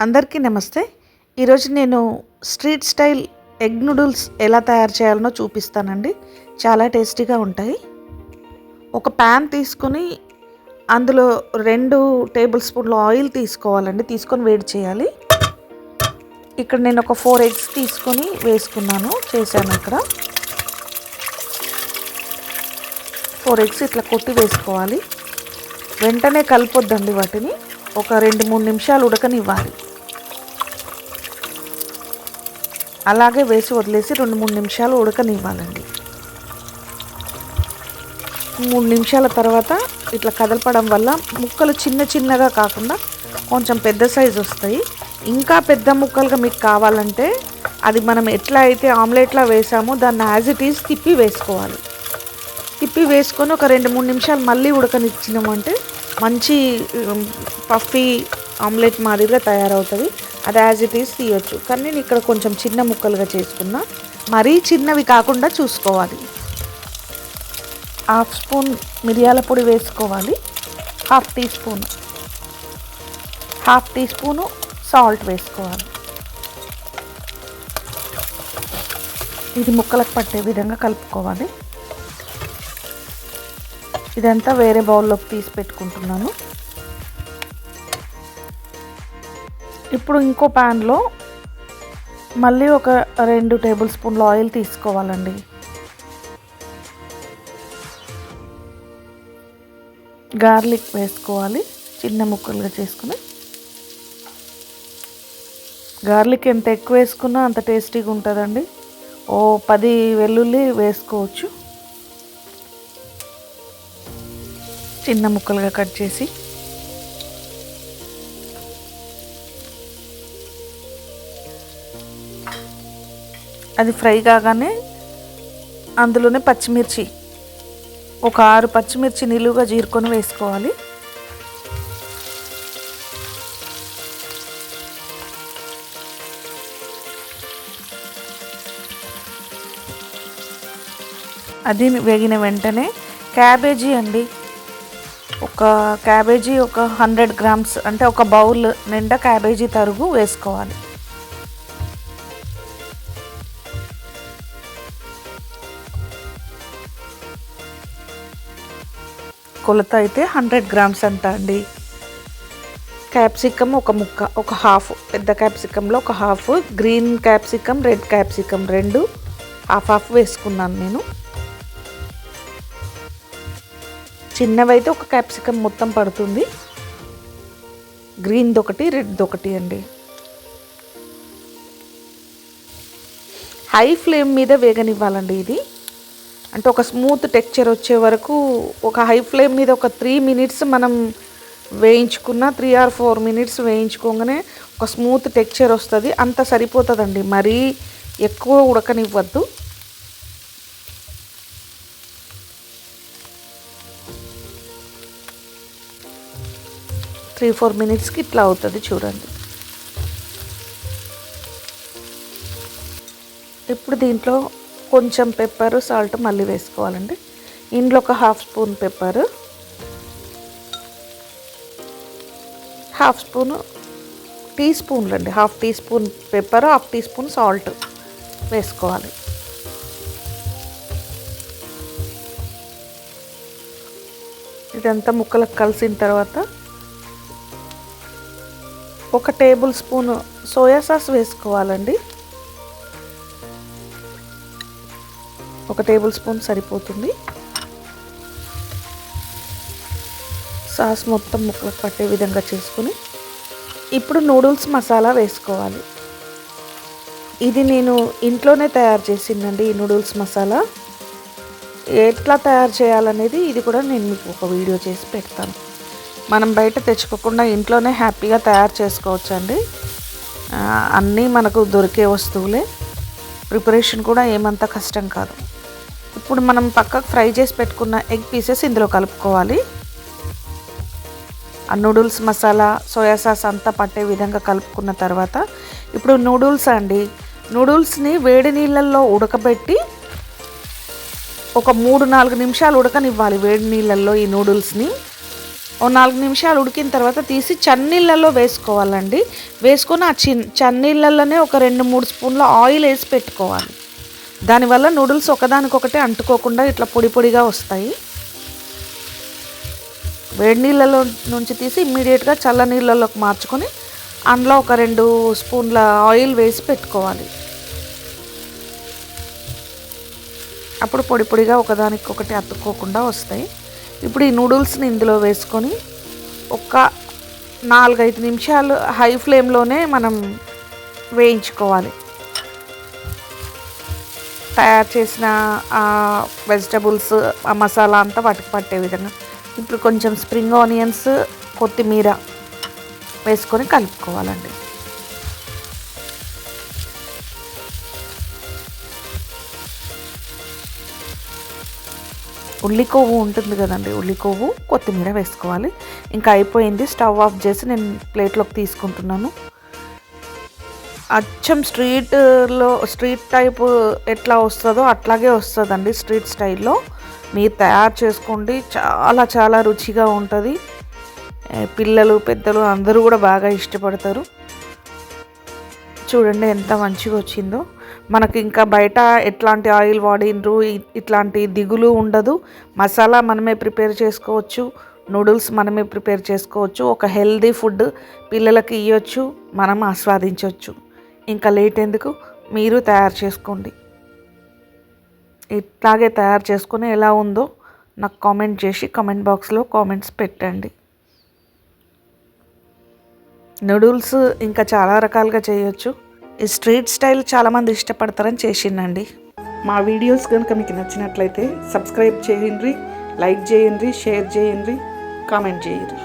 అందరికీ నమస్తే. ఈరోజు నేను స్ట్రీట్ స్టైల్ ఎగ్ నూడిల్స్ ఎలా తయారు చేయాలనో చూపిస్తానండి. చాలా టేస్టీగా ఉంటాయి. ఒక ప్యాన్ తీసుకొని అందులో 2 టేబుల్ స్పూన్ల ఆయిల్ తీసుకోవాలండి. తీసుకొని వేడి చేయాలి. ఇక్కడ నేను ఒక 4 ఎగ్స్ తీసుకొని చేశాను ఇక్కడ 4 ఎగ్స్ ఇట్లా కొట్టి వేసుకోవాలి. వెంటనే కలపొద్దండి వాటిని. ఒక 2-3 నిమిషాలు ఉడకనివ్వాలి. అలాగే వేసి వదిలేసి 2-3 నిమిషాలు ఉడకనివ్వాలండి. 3 నిమిషాల తర్వాత ఇట్లా కదలపడం వల్ల ముక్కలు చిన్నగా కాకుండా కొంచెం పెద్ద సైజు వస్తాయి. ఇంకా పెద్ద ముక్కలుగా మీకు కావాలంటే అది మనం ఎట్లా అయితే ఆమ్లెట్లా వేసామో దాన్ని యాజ్ ఇట్ ఈజ్ తిప్పి వేసుకోవాలి. తిప్పి వేసుకొని ఒక 2-3 నిమిషాలు మళ్ళీ ఉడకనిచ్చినామంటే మంచి పఫీ ఆమ్లెట్ మాదిరిగా తయారవుతుంది. అది యాజ్ ఇట్ ఈజ్ తీయొచ్చు. కానీ నేను ఇక్కడ కొంచెం చిన్న ముక్కలుగా చేసుకున్నా. మరీ చిన్నవి కాకుండా చూసుకోవాలి. 1/2 స్పూన్ మిరియాల పొడి వేసుకోవాలి. 1/2 టీ స్పూను సాల్ట్ వేసుకోవాలి. ఇది ముక్కలకు పట్టే విధంగా కలుపుకోవాలి. ఇదంతా వేరే బౌల్లోకి తీసి పెట్టుకుంటున్నాను. ఇప్పుడు ఇంకో ప్యాన్లో మళ్ళీ ఒక 2 టేబుల్ స్పూన్ల ఆయిల్ తీసుకోవాలండి. గార్లిక్ వేసుకోవాలి. చిన్న ముక్కలుగా చేసుకుని. గార్లిక్ ఎంత ఎక్కువ వేసుకున్నా అంత టేస్టీగా ఉంటుందండి. 10 వెల్లుల్లి వేసుకోవచ్చు. చిన్న ముక్కలుగా కట్ చేసి అది ఫ్రై కాగానే అందులోనే పచ్చిమిర్చి ఒక 6 పచ్చిమిర్చి నిలువుగా చీరుకొని వేసుకోవాలి. అది వేగిన వెంటనే క్యాబేజీ అండి. ఒక క్యాబేజీ ఒక 100 గ్రామ్స్ అంటే ఒక బౌల్ నిండా క్యాబేజీ తరుగు వేసుకోవాలి. కొలత అయితే 100 గ్రామ్స్ అంట అండి. క్యాప్సికమ్ ఒక ముక్క, ఒక హాఫ్, పెద్ద క్యాప్సికంలో ఒక half, green capsicum, red capsicum 2 half వేసుకున్నాను నేను. చిన్నవైతే ఒక క్యాప్సికమ్ మొత్తం పడుతుంది. గ్రీన్ది ఒకటి, రెడ్ది ఒకటి అండి. హై ఫ్లేమ్ మీద వేగనివ్వాలండి. ఇది అంటే ఒక స్మూత్ టెక్స్చర్ వచ్చే వరకు ఒక హై ఫ్లేమ్ మీద ఒక 3 మినిట్స్ మనం వేయించుకున్న 3 or 4 మినిట్స్ వేయించుకోగానే ఒక స్మూత్ టెక్స్చర్ వస్తుంది. అంత సరిపోతుందండి. మరీ ఎక్కువ ఉడకనివ్వద్దు. త్రీ 4 మినిట్స్కి ఇట్లా అవుతుంది చూడండి. ఇప్పుడు దీంట్లో కొంచెం పెప్పర్, సాల్ట్ మళ్ళీ వేసుకోవాలండి. ఇందులో ఒక 1/2 స్పూన్ పెప్పర్, 1/2 స్పూను టీ స్పూన్లు అండి. 1/2 teaspoon pepper, 1/2 teaspoon salt వేసుకోవాలి. ఇదంతా ముక్కలకు కలిసిన తర్వాత ఒక టేబుల్ స్పూన్ సోయా సాస్ వేసుకోవాలండి. ఒక టేబుల్ స్పూన్ సరిపోతుంది. సాస్ మొత్తం ముక్కలకు పట్టే విధంగా చేసుకుని ఇప్పుడు నూడిల్స్ మసాలా వేసుకోవాలి. ఇది నేను ఇంట్లోనే తయారు చేసిందండి. ఈ నూడిల్స్ మసాలా ఎట్లా తయారు చేయాలనేది ఇది కూడా నేను మీకు ఒక వీడియో చేసి పెడతాను. మనం బయట తెచ్చుకోకుండా ఇంట్లోనే హ్యాపీగా తయారు చేసుకోవచ్చండి. అన్నీ మనకు దొరికే వస్తువులే. ప్రిపరేషన్ కూడా ఏమంత కష్టం కాదు. ఇప్పుడు మనం పక్కకు ఫ్రై చేసి పెట్టుకున్న ఎగ్ పీసెస్ ఇందులో కలుపుకోవాలి. ఆ నూడిల్స్ మసాలా, సోయా సాస్ అంతా పట్టే విధంగా కలుపుకున్న తర్వాత ఇప్పుడు నూడిల్స్ని వేడి నీళ్ళల్లో ఉడకబెట్టి ఒక 3-4 నిమిషాలు ఉడకనివ్వాలి. వేడి నీళ్ళల్లో ఈ నూడిల్స్ని ఓ 4 నిమిషాలు ఉడికిన తర్వాత తీసి చన్నీళ్ళలో వేసుకోవాలండి. వేసుకొని ఆ చన్నీళ్ళలోనే ఒక 2-3 స్పూన్ల ఆయిల్ వేసి పెట్టుకోవాలి. దానివల్ల నూడిల్స్ ఒకదానికొకటి అంటుకోకుండా ఇట్లా పొడి పొడిగా వస్తాయి. వేడి నీళ్ళలో నుంచి తీసి ఇమ్మీడియట్గా చల్ల నీళ్ళలోకి మార్చుకొని అందులో ఒక 2 స్పూన్ల ఆయిల్ వేసి పెట్టుకోవాలి. అప్పుడు పొడి పొడిగా ఒకదానికొకటి అతుక్కోకుండా వస్తాయి. ఇప్పుడు ఈ నూడిల్స్ని ఇందులో వేసుకొని ఒక 4-5 నిమిషాలు హై ఫ్లేమ్లోనే మనం వేయించుకోవాలి. తయారు చేసిన వెజిటబుల్స్ ఆ మసాలా అంతా వాటికి పట్టే విధంగా. ఇప్పుడు కొంచెం స్ప్రింగ్ ఆనియన్స్, కొత్తిమీర వేసుకొని కలుపుకోవాలండి. ఉల్లి కొవ్వు ఉంటుంది కదండి, ఉల్లి కొవ్వు, కొత్తిమీర వేసుకోవాలి. ఇంకా అయిపోయింది. స్టవ్ ఆఫ్ చేసి నేను ప్లేట్లోకి తీసుకుంటున్నాను. అచ్చం స్ట్రీట్ టైపు ఎట్లా వస్తుందో అట్లాగే వస్తుందండి. స్ట్రీట్ స్టైల్లో మీరు తయారు చేసుకోండి. చాలా చాలా రుచిగా ఉంటుంది. పిల్లలు పెద్దలు అందరూ కూడా బాగా ఇష్టపడతారు. చూడండి ఎంత మంచిగా వచ్చిందో. మనకి ఇంకా బయట ఎట్లాంటి ఆయిల్ వాడినరు ఇట్లాంటి దిగులు ఉండదు. మసాలా మనమే ప్రిపేర్ చేసుకోవచ్చు, నూడిల్స్ మనమే ప్రిపేర్ చేసుకోవచ్చు. ఒక హెల్దీ ఫుడ్ పిల్లలకి ఇవ్వచ్చు, మనం ఆస్వాదించవచ్చు. ఇంకా లేట్ ఎందుకు, మీరు తయారు చేసుకోండి. ఇట్లాగే తయారు చేసుకుని ఎలా ఉందో నాకు కామెంట్ చేసి కామెంట్ బాక్స్లో కామెంట్స్ పెట్టండి. నూడిల్స్ ఇంకా చాలా రకాలుగా చేయొచ్చు. ఈ స్ట్రీట్ స్టైల్ చాలామంది ఇష్టపడతారని చేసిండండి. మా వీడియోస్ కనుక మీకు నచ్చినట్లయితే సబ్స్క్రైబ్ చేయండి, లైక్ చేయండి, షేర్ చేయండి, కామెంట్ చేయండి.